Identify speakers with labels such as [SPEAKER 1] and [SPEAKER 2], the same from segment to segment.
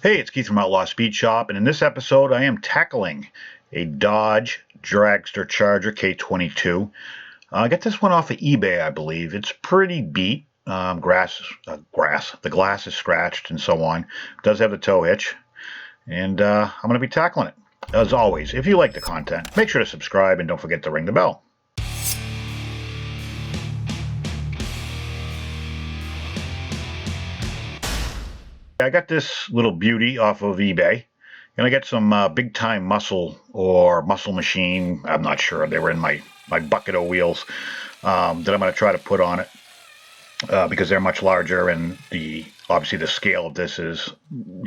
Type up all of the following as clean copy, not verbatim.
[SPEAKER 1] Hey, it's Keith from Outlaw Speed Shop, and in this episode I am tackling a Dodge Dragster Charger K22. I got this one off of eBay, I believe. It's pretty beat. The glass is scratched and so on. It does have the tow hitch, and I'm going to be tackling it. As always, if you like the content, make sure to subscribe and don't forget to ring the bell. I got this little beauty off of eBay, and I got some Big Time Muscle or Muscle Machine. I'm not sure. They were in my bucket of wheels that I'm going to try to put on it because they're much larger, and obviously the scale of this is,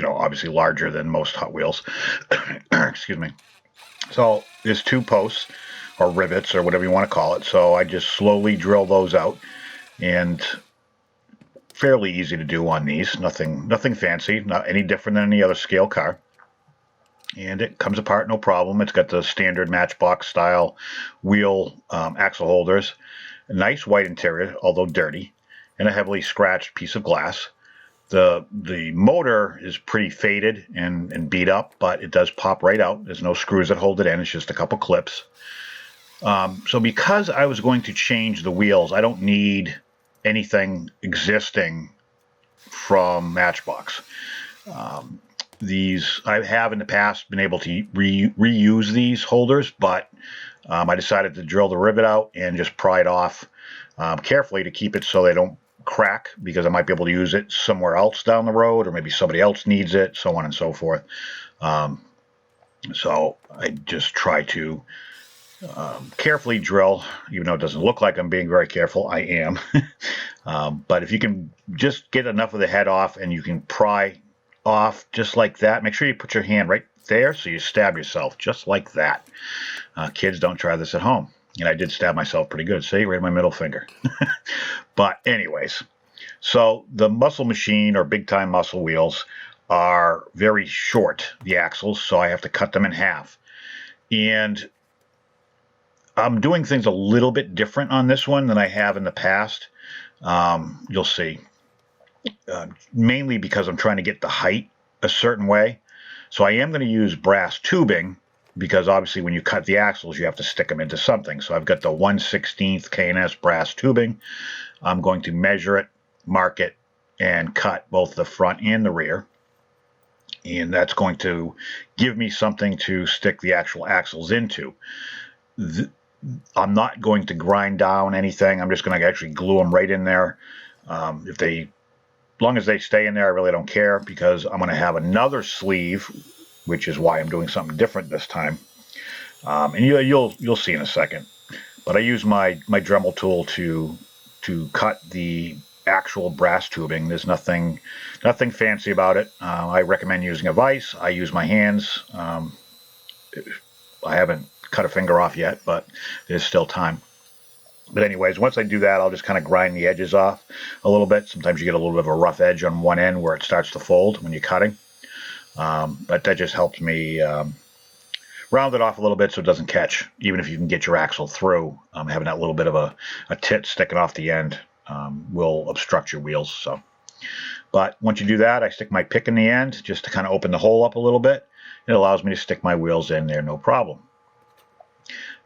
[SPEAKER 1] obviously larger than most Hot Wheels. Excuse me. So there's two posts or rivets or whatever you want to call it. So I just slowly drill those out, and fairly easy to do on these. Nothing fancy, not any different than any other scale car. And it comes apart no problem. It's got the standard Matchbox style wheel axle holders, a nice white interior, although dirty, and a heavily scratched piece of glass. The motor is pretty faded and beat up, but it does pop right out. There's no screws that hold it in. It's just a couple clips. So because I was going to change the wheels, I don't need anything existing from Matchbox. These I have in the past been able to reuse these holders, but I decided to drill the rivet out and just pry it off carefully to keep it so they don't crack, because I might be able to use it somewhere else down the road, or maybe somebody else needs it, so on and so forth. So I just try to carefully drill, even though it doesn't look like I'm being very careful. I am. But if you can just get enough of the head off and you can pry off just like that, make sure you put your hand right there so you stab yourself just like that. Kids, don't try this at home. And I did stab myself pretty good. See, right in my middle finger. But anyways, so the Muscle Machine or Big Time Muscle wheels are very short, the axles, so I have to cut them in half. And I'm doing things a little bit different on this one than I have in the past. You'll see. Mainly because I'm trying to get the height a certain way. So I am going to use brass tubing, because obviously when you cut the axles, you have to stick them into something. So I've got the 1/16 K&S brass tubing. I'm going to measure it, mark it, and cut both the front and the rear. And that's going to give me something to stick the actual axles into. I'm not going to grind down anything. I'm just going to actually glue them right in there. As long as they stay in there, I really don't care, because I'm going to have another sleeve, which is why I'm doing something different this time. And you'll see in a second. But I use my Dremel tool to cut the actual brass tubing. There's nothing fancy about it. I recommend using a vise. I use my hands. I haven't cut a finger off yet, but there's still time. But anyways, once I do that, I'll just kind of grind the edges off a little bit. Sometimes you get a little bit of a rough edge on one end where it starts to fold when you're cutting. But that just helps me round it off a little bit so it doesn't catch, even if you can get your axle through. Having that little bit of a tit sticking off the end will obstruct your wheels. So, but once you do that, I stick my pick in the end just to kind of open the hole up a little bit. It allows me to stick my wheels in there, no problem.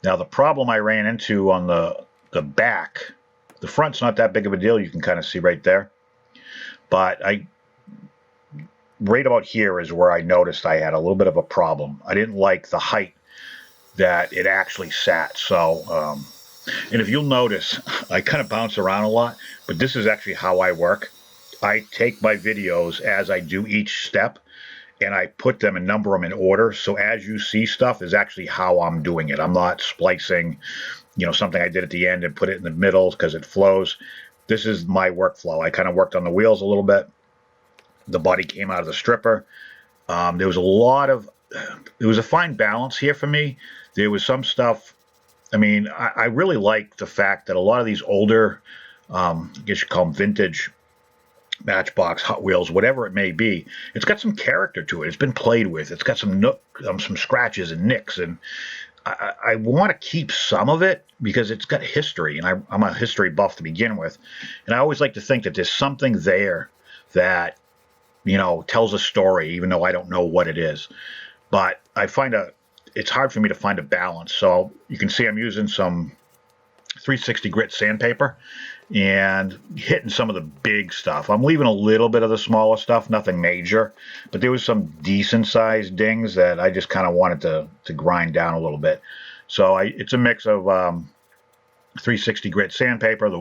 [SPEAKER 1] Now, the problem I ran into on the back, the front's not that big of a deal. You can kind of see right there. But right about here is where I noticed I had a little bit of a problem. I didn't like the height that it actually sat. So, and if you'll notice, I kind of bounce around a lot, but this is actually how I work. I take my videos as I do each step, and I put them and number them in order. So as you see stuff is actually how I'm doing it. I'm not splicing, something I did at the end and put it in the middle because it flows. This is my workflow. I kind of worked on the wheels a little bit. The body came out of the stripper. There was a fine balance here for me. There was some stuff. I mean, I really like the fact that a lot of these older, I guess you call them vintage Matchbox, Hot Wheels, whatever it may be, it's got some character to it. It's been played with. It's got some some scratches and nicks, and I want to keep some of it because it's got history, and I'm a history buff to begin with, and I always like to think that there's something there that tells a story, even though I don't know what it is. But it's hard for me to find a balance. So you can see I'm using some 360 grit sandpaper and hitting some of the big stuff. I'm leaving a little bit of the smaller stuff, nothing major, but there was some decent sized dings that I just kind of wanted to grind down a little bit. So it's a mix of 360 grit sandpaper, the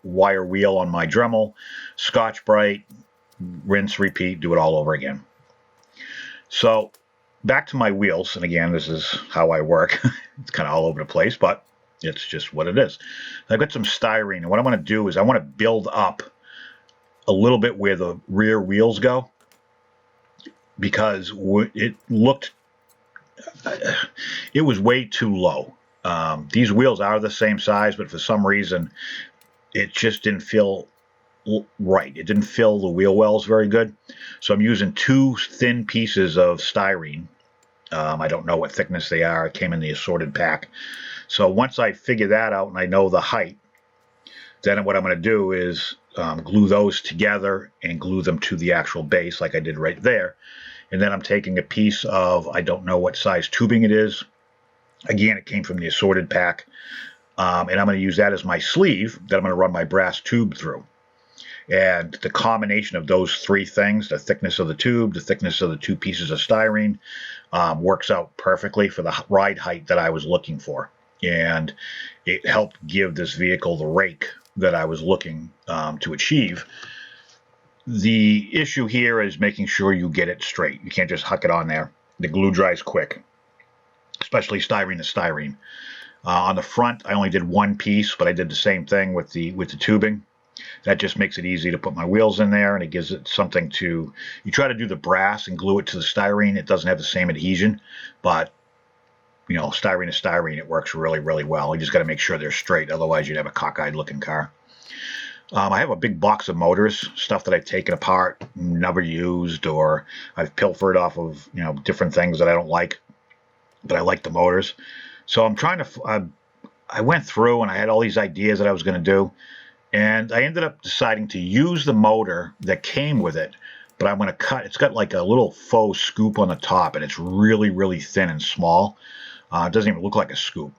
[SPEAKER 1] wire wheel on my Dremel, Scotch-Brite, rinse, repeat, do it all over again. So back to my wheels, and again, this is how I work. It's kind of all over the place, but it's just what it is. I've got some styrene, and what I want to do is I want to build up a little bit where the rear wheels go, because it was way too low. These wheels are the same size, but for some reason, it just didn't feel right. It didn't fill the wheel wells very good. So I'm using 2 thin pieces of styrene. I don't know what thickness they are. It came in the assorted pack. So once I figure that out and I know the height, then what I'm going to do is glue those together and glue them to the actual base like I did right there. And then I'm taking a piece of, I don't know what size tubing it is. Again, it came from the assorted pack. And I'm going to use that as my sleeve that I'm going to run my brass tube through. And the combination of those 3 things, the thickness of the tube, the thickness of the 2 pieces of styrene, works out perfectly for the ride height that I was looking for. And it helped give this vehicle the rake that I was looking to achieve. The issue here is making sure you get it straight. You can't just huck it on there. The glue dries quick, especially styrene to styrene. On the front, I only did 1 piece, but I did the same thing with the tubing. That just makes it easy to put my wheels in there, and it gives it something to... You try to do the brass and glue it to the styrene, it doesn't have the same adhesion, but styrene to styrene, it works really, really well. You just got to make sure they're straight, otherwise you'd have a cockeyed looking car. I have a big box of motors, stuff that I've taken apart, never used, or I've pilfered off of different things that I don't like, but I like the motors. So I'm trying to... I went through and I had all these ideas that I was going to do, and I ended up deciding to use the motor that came with it, but I'm going to cut. It's got like a little faux scoop on the top, and it's really, really thin and small. It doesn't even look like a scoop.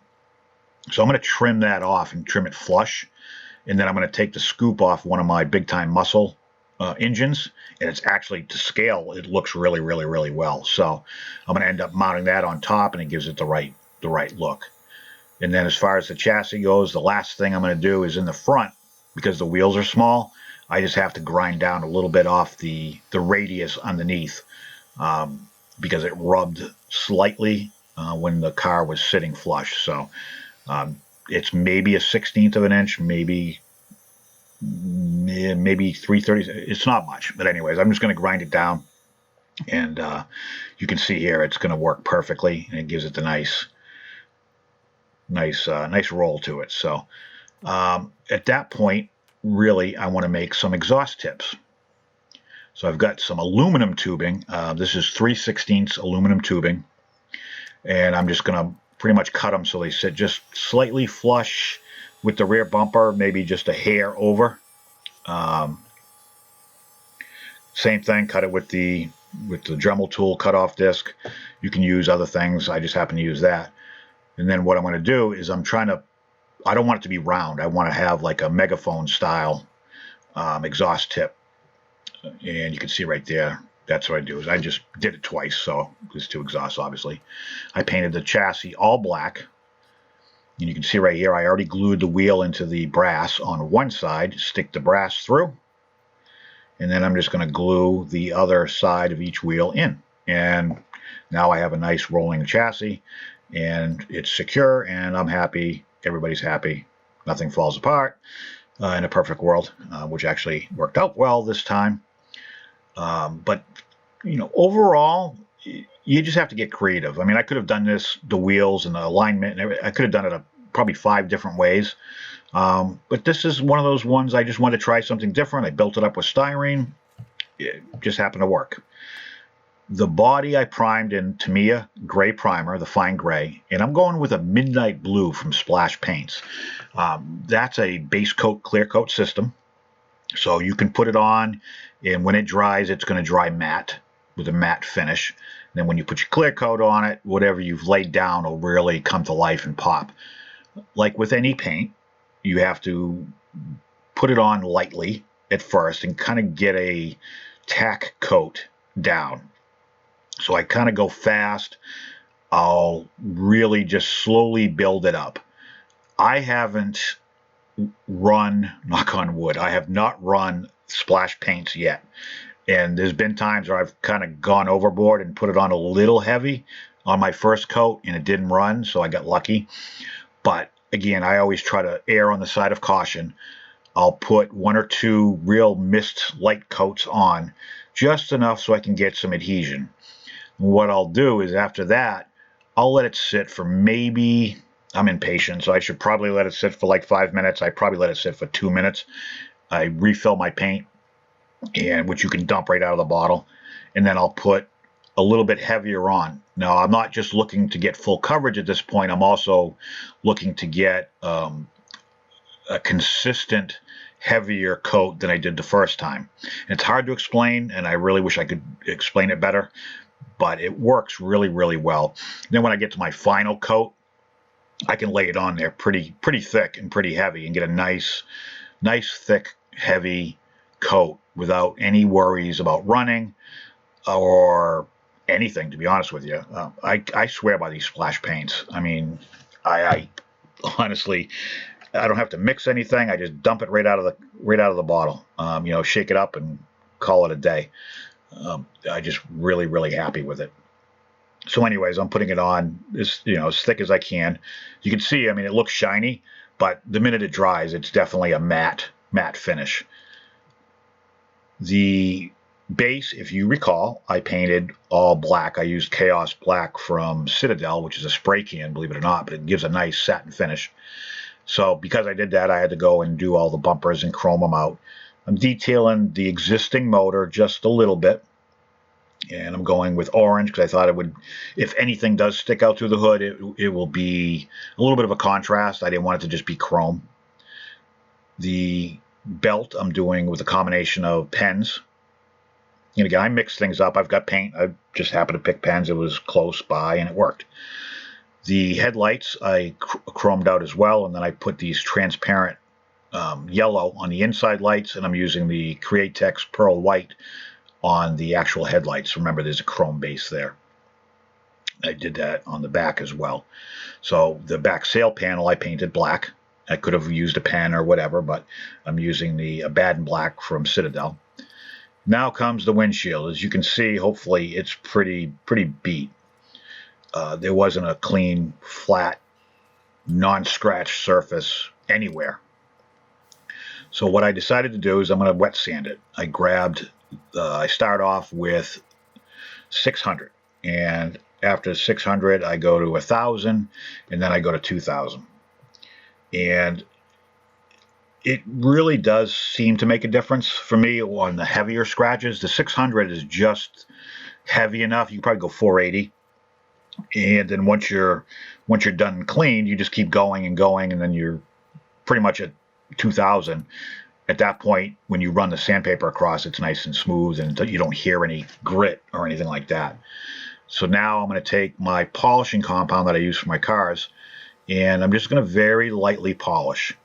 [SPEAKER 1] So I'm going to trim that off and trim it flush, and then I'm going to take the scoop off one of my big time muscle engines, and it's actually, to scale, it looks really, really, really well. So I'm going to end up mounting that on top, and it gives it the right look. And then as far as the chassis goes, the last thing I'm going to do is in the front, because the wheels are small, I just have to grind down a little bit off the radius underneath, because it rubbed slightly when the car was sitting flush. So it's maybe 1/16 of an inch, maybe 3/30. It's not much, but anyways, I'm just going to grind it down, and you can see here it's going to work perfectly, and it gives it the nice roll to it. So at that point, really, I want to make some exhaust tips. So I've got some aluminum tubing. This is 3/16 aluminum tubing, and I'm just going to pretty much cut them so they sit just slightly flush with the rear bumper, maybe just a hair over. Same thing, cut it with the Dremel tool cut-off disc. You can use other things. I just happen to use that. And then what I'm going to do is I don't want it to be round. I want to have like a megaphone style exhaust tip. And you can see right there, that's what I do. Is I just did it twice, so there's 2 exhausts, obviously. I painted the chassis all black. And you can see right here, I already glued the wheel into the brass on one side, stick the brass through. And then I'm just going to glue the other side of each wheel in. And now I have a nice rolling chassis, and it's secure, and I'm happy. Everybody's happy. Nothing falls apart in a perfect world, which actually worked out well this time. But, overall, you just have to get creative. I mean, I could have done the wheels and the alignment, and everything. I could have done it probably 5 different ways. But this is one of those ones I just wanted to try something different. I built it up with styrene. It just happened to work. The body I primed in Tamiya gray primer, the fine gray, and I'm going with a midnight blue from Splash Paints. That's a base coat, clear coat system. So you can put it on, and when it dries, it's going to dry matte with a matte finish. And then when you put your clear coat on it, whatever you've laid down will really come to life and pop. Like with any paint, you have to put it on lightly at first and kind of get a tack coat down. So I kind of go fast. I'll really just slowly build it up. I haven't run, knock on wood, I have not run splash paints yet. And there's been times where I've kind of gone overboard and put it on a little heavy on my first coat, and it didn't run, so I got lucky. But again, I always try to err on the side of caution. I'll put 1 or 2 real mist light coats on, just enough so I can get some adhesion. What I'll do is after that, I'll let it sit for maybe, I'm impatient, so I should probably let it sit for like 5 minutes. I probably let it sit for 2 minutes. I refill my paint, and which you can dump right out of the bottle, and then I'll put a little bit heavier on. Now, I'm not just looking to get full coverage at this point. I'm also looking to get a consistent heavier coat than I did the first time. And it's hard to explain, and I really wish I could explain it better, but it works really, really well. Then when I get to my final coat, I can lay it on there pretty thick and pretty heavy and get a nice thick, heavy coat without any worries about running or anything, to be honest with you. I swear by these splash paints. I mean, I honestly, I don't have to mix anything. I just dump it right out of the bottle. Shake it up and call it a day. I just really happy with it. So anyways, I'm putting it on as thick as I can. You can see, I mean, it looks shiny, but the minute it dries, it's definitely a matte finish. The base, if you recall, I painted all black. I used Chaos Black from Citadel, which is a spray can, believe it or not, but it gives a nice satin finish. So because I did that, I had to go and do all the bumpers and chrome them out. I'm detailing the existing motor just a little bit, and I'm going with orange because I thought it would, if anything does stick out through the hood, it will be a little bit of a contrast. I didn't want it to just be chrome. The belt I'm doing with a combination of pens. And again, I mix things up. I've got paint. I just happened to pick pens. It was close by, and it worked. The headlights I chromed out as well, and then I put these transparent yellow on the inside lights, and I'm using the Createx Pearl White on the actual headlights. Remember, there's a chrome base there. I did that on the back as well. So the back sail panel I painted black. I could have used a pen or whatever, but I'm using the Abaddon Black from Citadel. Now comes the windshield. As you can see, hopefully it's pretty beat. There wasn't a clean, flat, non-scratch surface anywhere. So what I decided to do is I'm going to wet sand it. I start off with 600, and after 600 I go to 1,000, and then I go to 2,000. And it really does seem to make a difference for me on the heavier scratches. The 600 is just heavy enough. You can probably go 480. And then once you're done and cleaned, you just keep going and going, and then you're pretty much at 2,000. At that point, when you run the sandpaper across, it's nice and smooth, and you don't hear any grit or anything like that. So now I'm going to take my polishing compound that I use for my cars, and I'm just going to very lightly polish.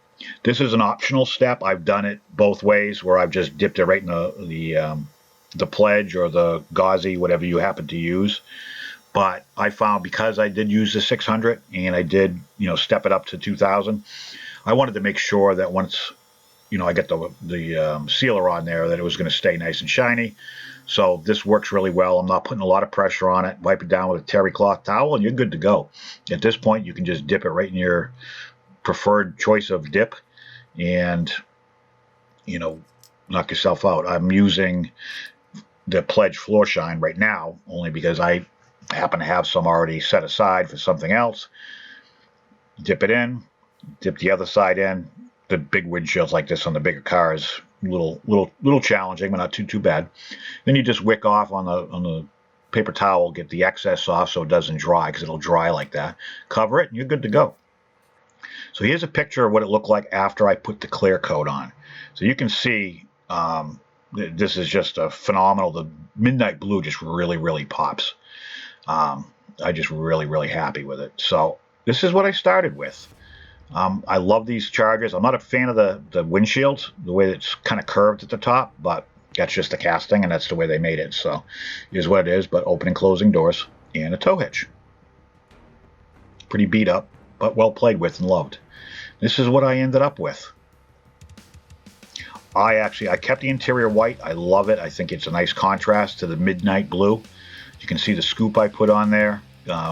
[SPEAKER 1] This is an optional step. I've done it both ways, where I've just dipped it right in the pledge or the gauzy, whatever you happen to use. But I found, because I did use the 600 and I did, step it up to 2,000, I wanted to make sure that once, I get the sealer on there, that it was going to stay nice and shiny. So this works really well. I'm not putting a lot of pressure on it. Wipe it down with a terry cloth towel, and you're good to go. At this point, you can just dip it right in your preferred choice of dip and, knock yourself out. I'm using the Pledge Floor Shine right now, only because I happen to have some already set aside for something else. Dip it in, dip the other side in. The big windshields like this on the bigger cars, little challenging, but not too bad. Then you just wick off on the paper towel, get the excess off so it doesn't dry, because it'll dry like that. Cover it, and you're good to go. So here's a picture of what it looked like after I put the clear coat on. So you can see This is just a phenomenal. The midnight blue just really, really pops. I just really happy with it. So this is what I started with. I love these Chargers. I'm not a fan of the windshield, the way it's kind of curved at the top, but that's just the casting, and that's the way they made it. So it is what it is, but open and closing doors and a tow hitch. Pretty beat up, but well played with and loved. This is what I ended up with. I kept the interior white. I love it. I think it's a nice contrast to the midnight blue. You can see the scoop I put on there.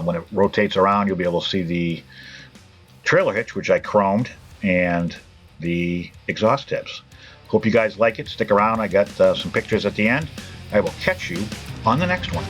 [SPEAKER 1] When it rotates around, you'll be able to see the trailer hitch, which I chromed, and the exhaust tips. Hope you guys like it. Stick around. I got some pictures at the end. I will catch you on the next one.